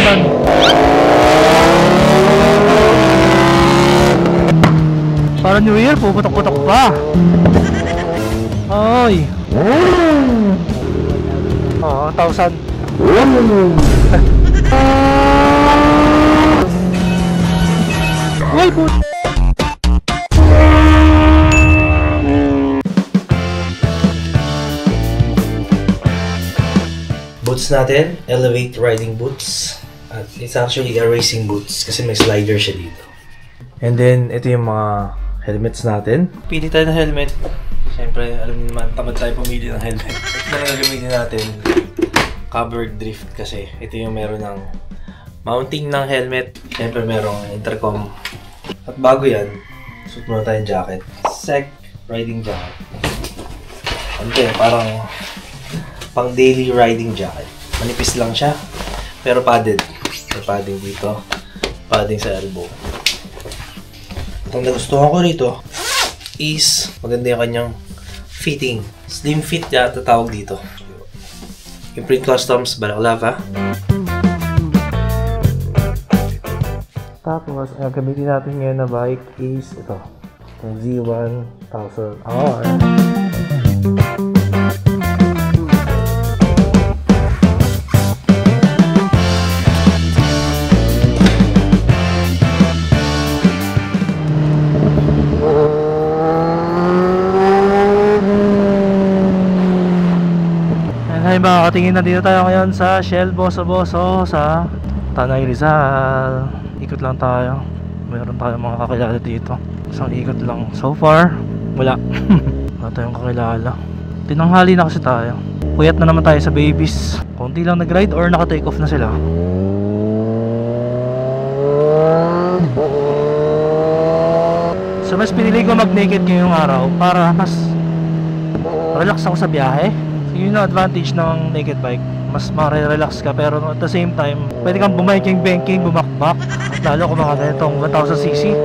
yan. Para New Year, puputok-putok pa. Ay. Oo, 1,000. Uy, put. Boots natin, Elevate riding boots. At it's actually a racing boots kasi may slider siya dito. And then, ito yung mga helmets natin. Pili tayo ng helmet. Siyempre, alam niyo naman, tamad tayo pumili ng helmet. Ito na gagamitin natin. Covered drift kasi. Ito yung meron ng mounting ng helmet. Siyempre, merong intercom. At bago yan, suit muna tayong jacket. SEC riding jacket. Ante, parang pang daily riding jacket. Manipis lang siya, pero padded. May padding dito, padding sa elbow. Itong nagustuhan ko rito is maganda yung kanyang fitting. Slim fit yata tawag dito. Yung Print Customs Balaclava. Tapos, ang gamitin natin ngayon na bike is ito. Yung Z1000R. Hi mga katingin, nandito tayo ngayon sa Shell Boso-Boso sa Tanay Rizal. Ikot lang tayo. Meron tayong mga kakilala dito. Isang ikot lang. So far, wala. Wala tayong kakilala. Tinanghali na kasi tayo. Puyat na naman tayo sa babies. Kunti lang nag-ride or naka-take off na sila. So mas pinili ko mag-naked ngayong araw para mas relax ako sa biyahe. Yun ang advantage ng naked bike. Mas ma-relax ka pero at the same time pwede kang bumiking-banking, bumakbak. At lalo kung mga ganitong 1000cc.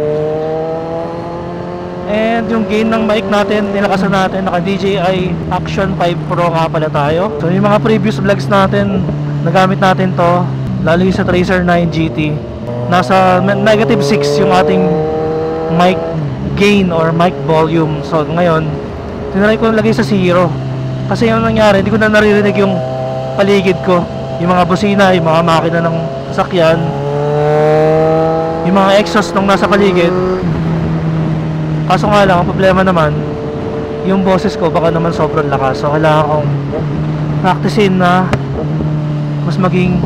And yung gain ng mic natin, nilakasan natin, naka DJI Action 5 Pro nga pala tayo. So yung mga previous vlogs natin, nagamit natin to, lalo yung sa Tracer 9 GT. Nasa -6 yung ating mic gain or mic volume. So ngayon, tinry ko lagay sa 0. Kasi yung nangyari, hindi ko na naririnig yung paligid ko. Yung mga busina, yung mga makina ng sasakyan, yung mga exhaust nung nasa paligid. Kaso nga lang, ang problema naman, yung boses ko baka naman sobrang lakas. So kailangan kong practicein na mas maging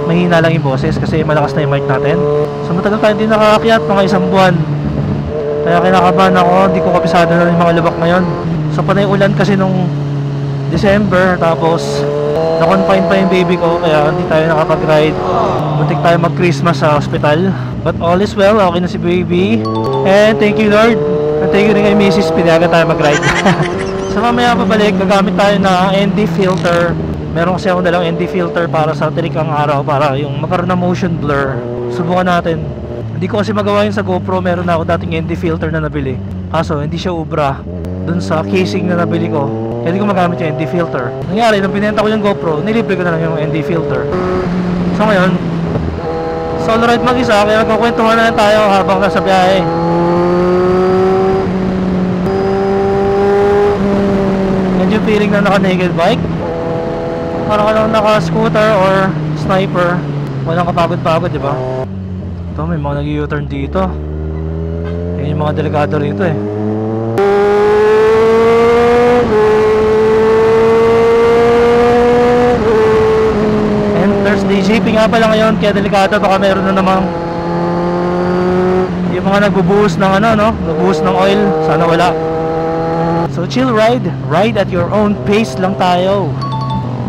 mahina lang yung boses kasi malakas na yung mic natin. So matagal tayo hindi nakakakyat, mga 1 buwan. Kaya kinakabahan ako, hindi ko kabisado na yung mga lubak ngayon. So panay ulan kasi nung December, tapos na-confine pa yung baby ko kaya hindi tayo nakapag-ride. Muntik tayo mag-Christmas sa hospital. But all is well, okay na si baby. And thank you Lord. And thank you rin kay Mrs. Pinayagan tayo mag-ride. So mamaya pabalik, gagamit tayo na ND filter. Meron kasi ako dalang ND filter para sa tinikang araw, para yung magkaroon ng motion blur. Subukan natin. Hindi ko kasi magawa yun sa GoPro. Meron na ako dating ND filter na nabili, kaso hindi siya ubra dun sa casing na nabili ko. Kaya hindi ko magamit yung ND filter. Nangyari, nung binenta ko yung GoPro, nilibre ko na lang yung ND filter. So ngayon, solo ride mag-isa, kaya magkukwentuhan na lang tayo habang nasa biyahe. And yung feeling na naka-naked bike, parang lang naka-scooter or sniper, walang kapagod-pagod, di ba? Ito, may mga nag-U-turn dito. Yan yung mga delikado rito eh. And there's DJP nga pala ngayon, kaya delikado. Baka meron na namang yung mga nagbubuhos ng ano, no? Nagbubuhos ng oil. Sana wala. So chill ride. Ride at your own pace lang tayo.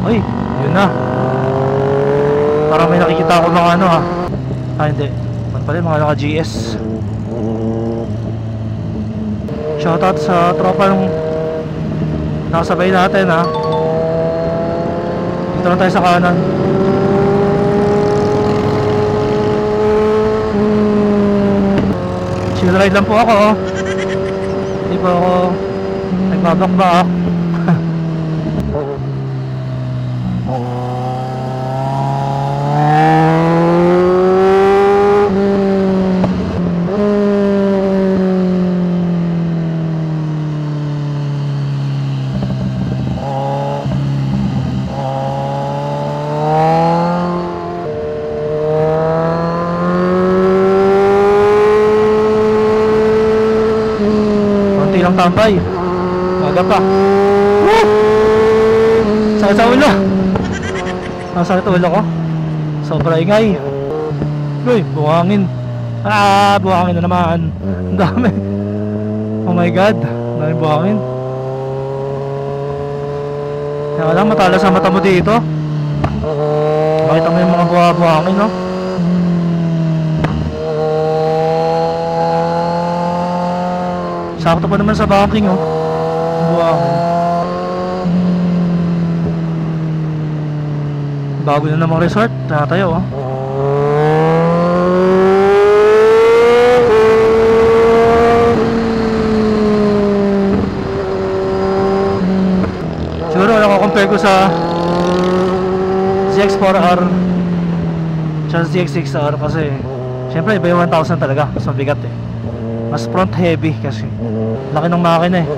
Uy, yun na. Parang may nakikita ako mga ano ha. Ah, hindi. Pala mga naka-GS. Shoutout sa tropa ng nakasabay natin ha. Dito lang tayo sa kanan. Chill ride lang po ako. Hindi po ako nagbabak-bak. tambay. Maga pa. Woo! Sakit sa ulo. Sakit sa ulo ko. Sobra ingay. Uy, buhangin. Buhangin na naman. Ang dami. Oh my god, ang dami buhangin. Kaya lang, matalas ang mata mo dito. Makita mo yung mga buhangin, no? Sakto pa naman sa banking, oh. Buhangin. Bago na namang resort, natayo, oh. Siguro compare ko sa ZX4R tsaka ZX6R kasi syempre iba yung 1000 talaga, mas mabigat eh, mas front heavy kasi laki ng makina eh.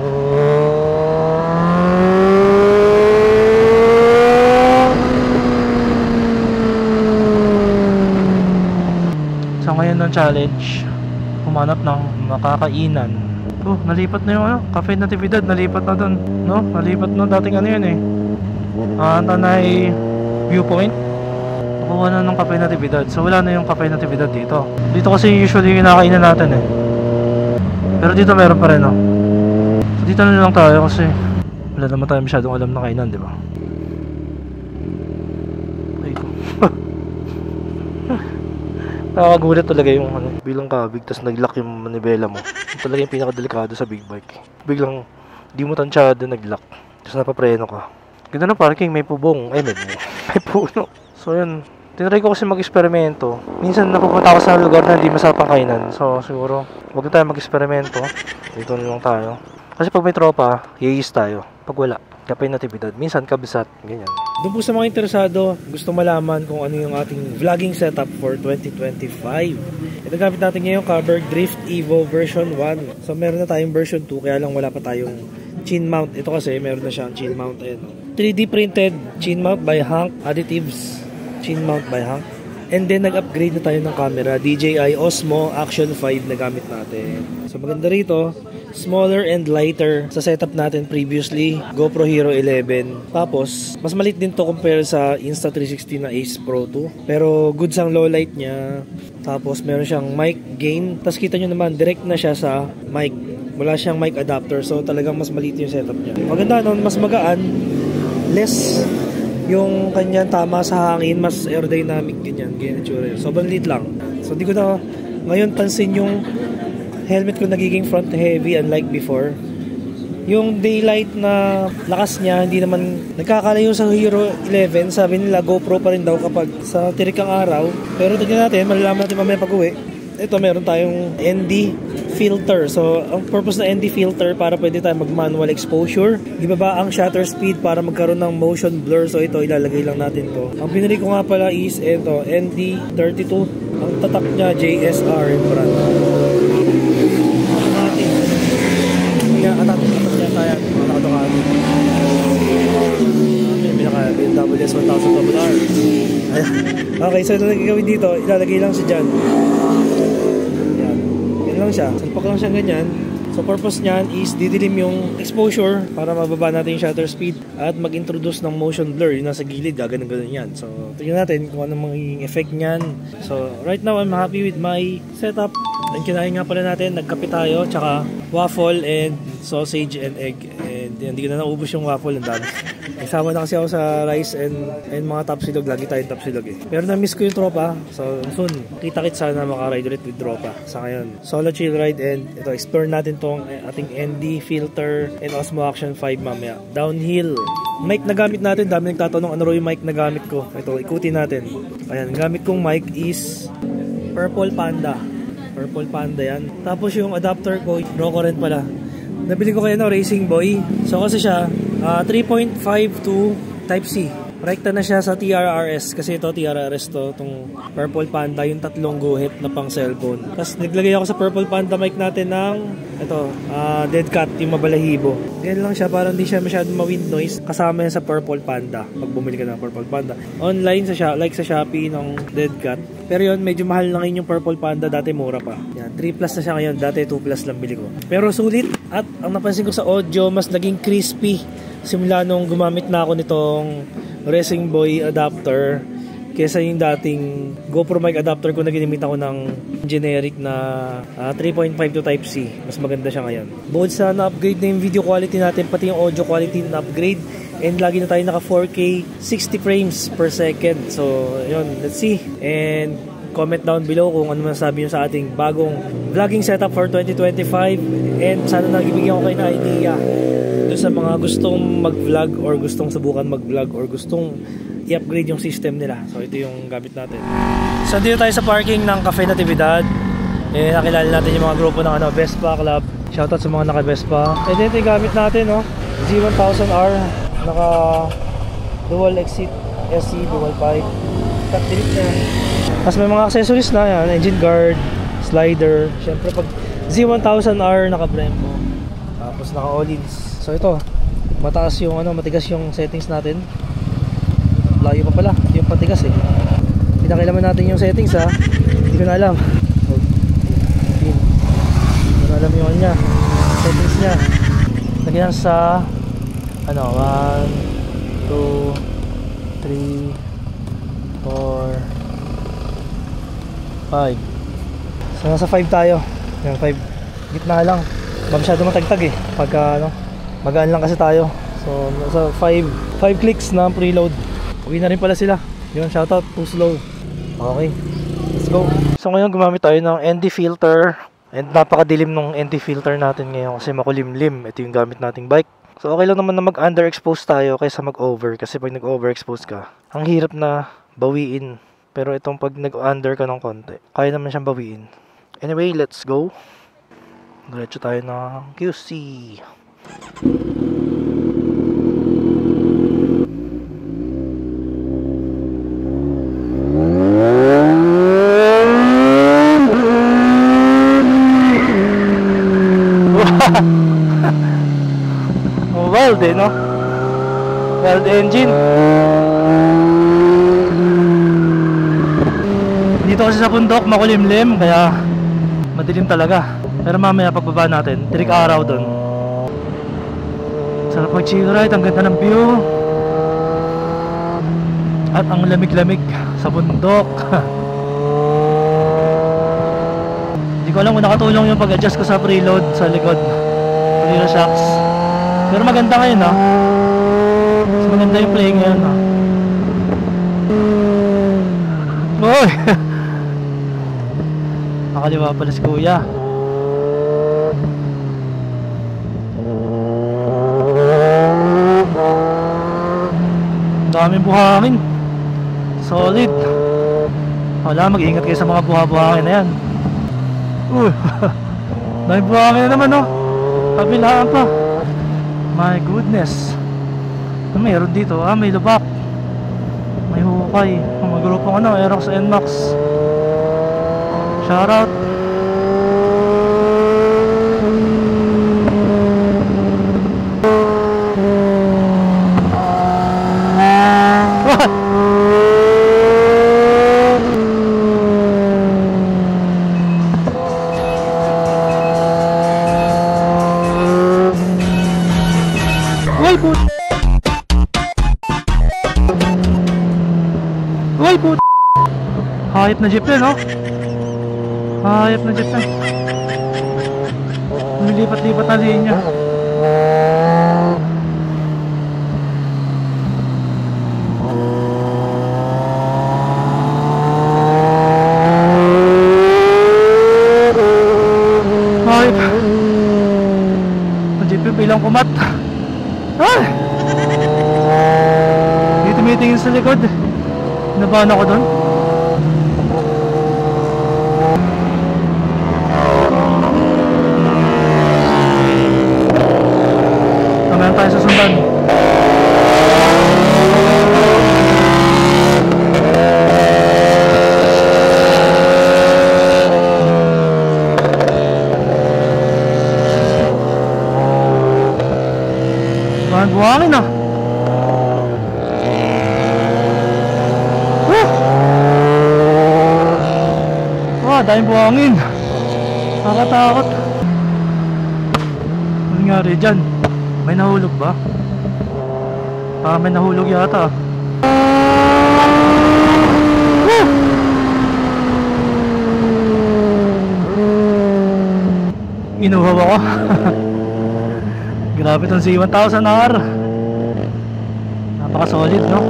So ngayon ng challenge, humanap ng makakainan. Nalipat na yung Cafe Natividad, nalipat na dun, no? Nalipat na dating yun eh. Tanay Viewpoint. Nakuha na ng Cafe Natividad. So wala na yung Cafe Natividad dito. Dito kasi usually yung kinakainan natin eh. Pero dito meron pa rin, no? So dito na lang tayo kasi wala naman tayo masyadong alam na kainan, di ba? Ay ko. Nakakagulat talaga yung bilang kabig tapos nag-lock yung manibela mo. Ito talaga yung pinakadelikado sa big bike. Biglang di mo tansyado nag-lock tapos napapreno ka. Ganda ng parking, may pubong. Ay, may puno. So yun, tinry ko kasi mag-eksperimento. Minsan napupunta ako sa lugar na hindi masapang kainan. So siguro wag na tayo mag-eksperimento. Dito na lang tayo. Kasi pag may tropa, yayis tayo. Pag wala, Cafe Natividad. Minsan kabisat, ganyan. Doon po sa mga interesado, gusto malaman kung ano yung ating vlogging setup for 2025. Ito gamit natin ngayon, Carberg Drift Evo version 1. So meron na tayong version 2, kaya lang wala pa tayong chin mount. Ito kasi meron na siyang chin mount. 3D printed chin mount by Hank Additives. Chin mount by Hank. And then nag-upgrade na tayo ng camera, DJI Osmo Action 5 na gamit natin. So maganda rito, smaller and lighter sa setup natin previously, GoPro Hero 11. Tapos mas maliit din to compare sa Insta360 na Ace Pro 2. Pero good ang low light niya. Tapos meron siyang mic gain. Tapos kita nyo naman, direct na siya sa mic. Wala siyang mic adapter, so talagang mas maliit yung setup niya. Maganda nun, mas magaan, less yung kanyang tama sa hangin, mas aerodynamic ganyan, ganyan. Sobrang liit lang. So di ko na ngayon pansin yung helmet ko nagiging front heavy unlike before. Yung daylight na lakas niya, hindi naman nagkakalayo sa Hero 11. Sabi nila GoPro pa rin daw kapag sa tirikang araw. Pero tignan natin, malalaman natin mamaya pag uwi. Ito meron tayong ND filter. So ang purpose na ND filter para pwede tayo mag manual exposure. Ibaba ang shutter speed para magkaroon ng motion blur. So ito ilalagay lang natin to. Ang pinili ko nga pala is ito, ND32. Ang tatak niya JSR yung brand. Atat niya tayo. Nakadukati. BMWS 1000RR. Okay, so ito na gagawin dito. Ilalagay lang siya dyan. Lang siya, salpak lang siya ganyan. So purpose niyan is didilim yung exposure para mababa natin yung shutter speed at mag-introduce ng motion blur. Yung nasa gilid, gaganon-ganon yan. So tingnan natin kung anong magiging effect niyan. So right now I'm happy with my setup. Ang kinain nga pala natin, nagkape tayo, tsaka waffle and sausage and egg. And hindi ko na naubos yung waffle, ang dami. Nagsama na kasi ako sa rice and mga tapsilog. Lagi tayong tapsilog eh. Pero na-miss ko yung tropa. So soon, kita-kit sana maka-ride ulit with tropa. Sa ngayon, solo chill ride and ito, explore natin tong ating ND filter and Osmo Action 5 mamaya. Downhill. Mic na gamit natin. Dami nagtatanong ano yung mic na gamit ko. Ito, ikutin natin. Ayan, gamit kong mic is Purple Panda. Purple Panda yan. Tapos yung adapter ko, Rocurrent pala. Nabili ko kaya Racing Boy. So kasi siya 3.5 to Type-C. Rekta na siya sa TRRS kasi ito TRRS to, itong Purple Panda, yung tatlong guhit na pang cellphone. Tapos naglagay ako sa Purple Panda mic natin ng ito, Dead Cat, yung mabalahibo. Ganyan lang siya, parang hindi siya masyadong ma-wind noise. Kasama yan sa Purple Panda pag bumili ka ng Purple Panda. Online like sa Shopee ng Dead Cat. Pero yun, medyo mahal na ngayon yung Purple Panda, dati mura pa. Yan, 3 plus na siya ngayon, dati 2 plus lang bili ko. Pero sulit. At ang napansin ko sa audio, mas naging crispy simula nung gumamit na ako nitong Racing Boy adapter kesa yung dating GoPro mic adapter ko na ginamit ako ng generic na 3.5 to Type-C. Mas maganda siya ngayon. Bukod sa na-upgrade na yung video quality natin, pati yung audio quality na-upgrade. And lagi na tayo naka 4K 60 frames per second. So yun, let's see. And comment down below kung ano masasabi nyo sa ating bagong vlogging setup for 2025. And sana nagbibigyan ko kayo ng idea doon sa mga gustong mag-vlog or gustong subukan mag-vlog or gustong i-upgrade yung system nila. So ito yung gamit natin. So dito tayo sa parking ng Cafe Natividad. Eh nakilala natin yung mga grupo ng Vespa Club. Shoutout sa mga naka-Vespa. Eh dito yung gamit natin, no? Z1000R, naka dual exit SC, dual pipe. Cut delete na. Tapos may mga accessories na yan, engine guard, slider. Syempre pag Z1000R naka Brembo. Tapos naka all-ins. So ito, mataas yung matigas yung settings natin. Layo pa pala, yung patigas eh. Pinakilaman natin yung settings ha. Hindi ko na alam. Hindi ko na alam yung niya. Settings niya. Lagyan sa 1, 2, 3, 4, 5. So nasa 5 tayo. Yan 5. Gitna lang. Masyado matagtag eh. Pagka magaan lang kasi tayo. So nasa 5 clicks na preload. Uwi na rin pala sila. Yun, shoutout, too slow. Okay, let's go. So ngayon gumamit tayo ng ND filter. And napakadilim ng ND filter natin ngayon kasi makulimlim. Ito yung gamit nating bike. So okay lang naman na mag-underexpose tayo kaysa mag-over. Kasi pag nag-overexpose ka, ang hirap na bawiin. Pero itong pag nag-under ka ng konti, kaya naman siyang bawiin. Anyway, let's go. Diretso tayo ng QC. Wild eh, no? Wild engine. Dito kasi sa bundok makulimlim, kaya madilim talaga. Pero mamaya pagbaba natin, tirik araw doon. Sarap mag chill ride, ang ganda ng view. At ang lamig-lamig sa bundok. Hindi ko alam kung nakatulong yung pag-adjust ko sa preload sa likod. Preload shocks. Pero maganda ngayon ha. Mas maganda yung play ngayon ha. Uy! Nakaliwa pala si kuya. Daming buhangin. Solid. Wala, mag-iingat kayo sa mga buha-buhangin na yan. Uy! Daming buhangin na naman, no? Kabilaan pa. My goodness. Ano mayroon dito? May lubak. May hukay. Mga grupong Aerox NMAX. Shoutout. Uy, put. Hayop na jeep yan, no? Hayop na jeep yan. Lumilipat-lipat na linya. Hayop. Na jeep yung bilang kumat. Ay! Hindi tumitingin sa likod. Nabahan ako doon. Tamayan tayo sa sundan. Buhangin ah. Daming buhangin. Nakakatakot. nangyari dyan? May nahulog ba? May nahulog yata. Inuhaw ako. Grabe tong C1000R. Napaka solid, no?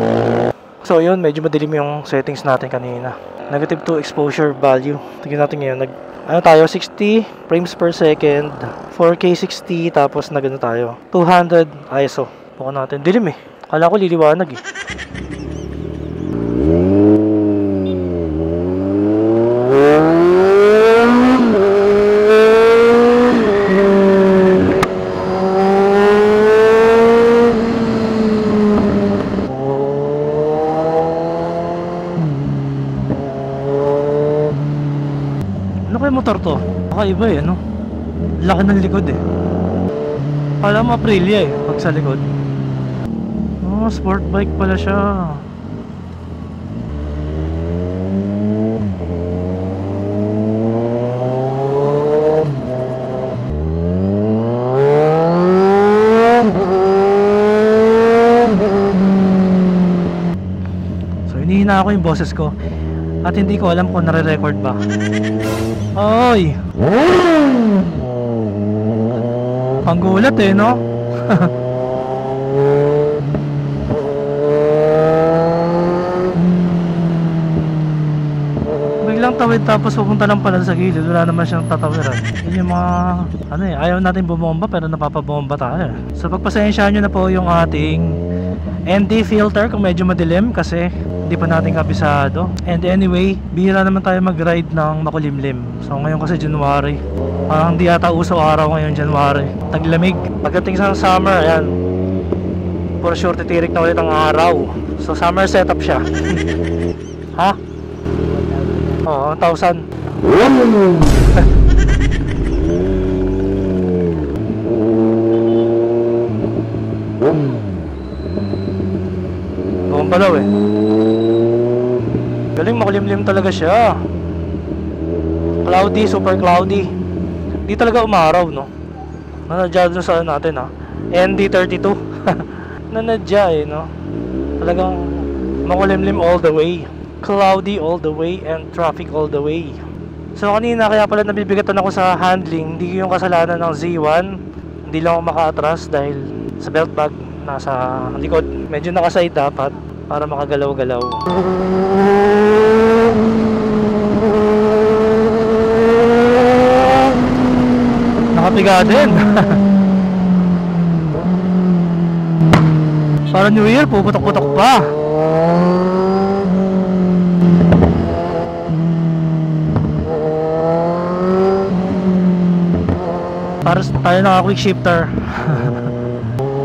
So yun, medyo madilim yung settings natin kanina. Negative 2 exposure value. Tingnan natin ngayon. Ano tayo? 60 frames per second, 4K 60, tapos na gano'n tayo. 200 ISO. Buka natin. Dilim eh. Kala ko liliwanag eh. Motor to. Kakaiba eh, no? Laki ng likod eh. Kala mo Aprilia eh, pag sa likod. Oh, sport bike pala siya. So, hinihina ako yung boses ko. At hindi ko alam kung nare-record ba. Oy! Panggulat eh, no? Biglang tawid tapos pupunta lang pala sa gilid. Wala naman siyang tatawiran. Yun yung mga, ano eh, ayaw natin bumomba pero napapabomba tayo. So pagpasensyahan nyo na po yung ating ND filter kung medyo madilim kasi hindi pa natin kabisado. And anyway, bihira naman tayo mag-ride ng makulimlim. So ngayon kasi January, parang hindi yata uso araw ngayon January. Taglamig. Pagdating sa summer, ayan, for sure titirik na ulit ang araw. So summer setup siya. Ha? Oo, 1,000. Doon pa daw eh. Galing, makulimlim talaga siya. Cloudy, super cloudy. Di talaga umaraw, no? Nanadya dun sa natin, ha? ND32. Nanadya eh, no? Talagang makulimlim all the way, cloudy all the way, and traffic all the way. So kanina kaya pala nabibigatan ako sa handling. Hindi yung kasalanan ng Z1. Hindi lang ako maka-atras dahil sa belt bag nasa likod. Medyo nakaside dapat para makagalaw-galaw. Nakapiga din. Para New Year, puputok-putok pa. Para tayo naka-quick shifter.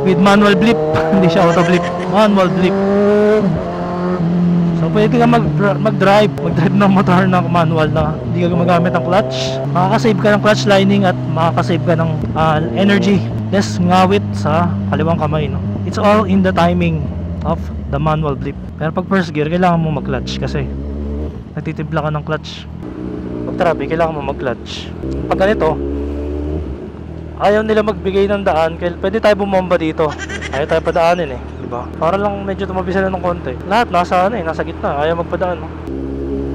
With manual blip. Hindi siya auto blip, manual blip. So pwede ka mag-drive ng motor na manual na hindi ka gumagamit ng clutch. Makakasave ka ng clutch lining at makakasave ka ng energy. Less ngawit sa kaliwang kamay, no? It's all in the timing of the manual blip. Pero pag first gear, kailangan mo mag-clutch kasi nagtitimpla ka ng clutch. Pag traffic, kailangan mo mag-clutch. Pag ganito, ayaw nila magbigay ng daan, kaya pwede tayo bumomba dito. Ayaw tayo padaanin eh, diba? Para lang medyo tumabi sila ng konti. Lahat nasa nasa gitna, ayaw magpadaan, no?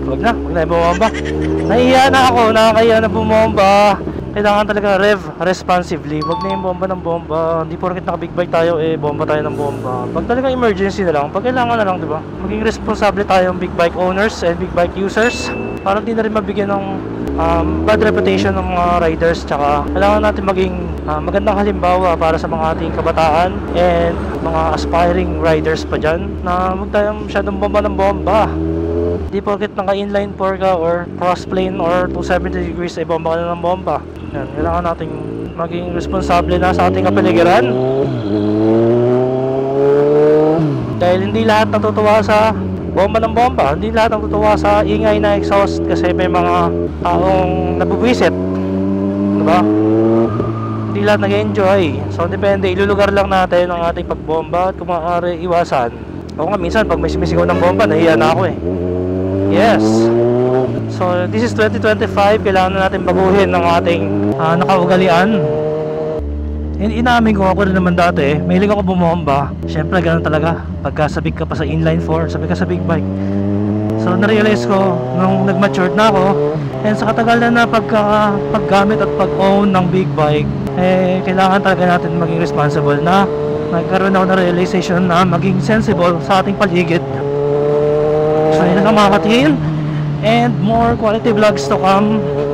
Huwag na yung bumomba. Nahihiya na ako, nakakahiya na bumomba. Kailangan talaga rev responsively. Huwag na yung bomba ng bomba. Hindi porket naka big bike tayo bomba tayo ng bomba. Pag talagang emergency na lang, pag kailangan na lang, diba? Maging responsable tayong big bike owners and big bike users. Para hindi na rin mabigyan ng bad reputation ng mga riders. Tsaka kailangan natin maging magandang halimbawa para sa mga ating kabataan and mga aspiring riders pa dyan na huwag tayong masyadong bomba ng bomba. Di porket naka inline 4 ka or cross plane or 270 degrees ay bomba ka na ng bomba. Yan, kailangan nating maging responsable na sa ating kapaligiran. Dahil hindi lahat natutuwa sa bomba ng bomba, hindi lahat natutuwa sa ingay na exhaust kasi may mga taong nabubwisit, diba? Hindi lahat nag-enjoy. So depende, ilulugar lang natin ang ating pagbomba at kung maaari iwasan. Ako nga minsan pag may sumisigaw ng bomba, nahiya na ako eh. Yes. So this is 2025, kailangan na natin baguhin ng ating nakaugalian. Inamin ko, ako rin naman dati, mahilig ako bumomba. Syempre ganun talaga, pagkasabik ka pa sa inline 4, sabi ka sa big bike. So na-realize ko nung nag-matured na ako, and sa katagalan na paggamit at pag-own ng big bike, kailangan talaga natin maging responsible na nagkaroon ako na realization na maging sensible sa ating paligid. So yun lang mga katil, and more quality vlogs to come.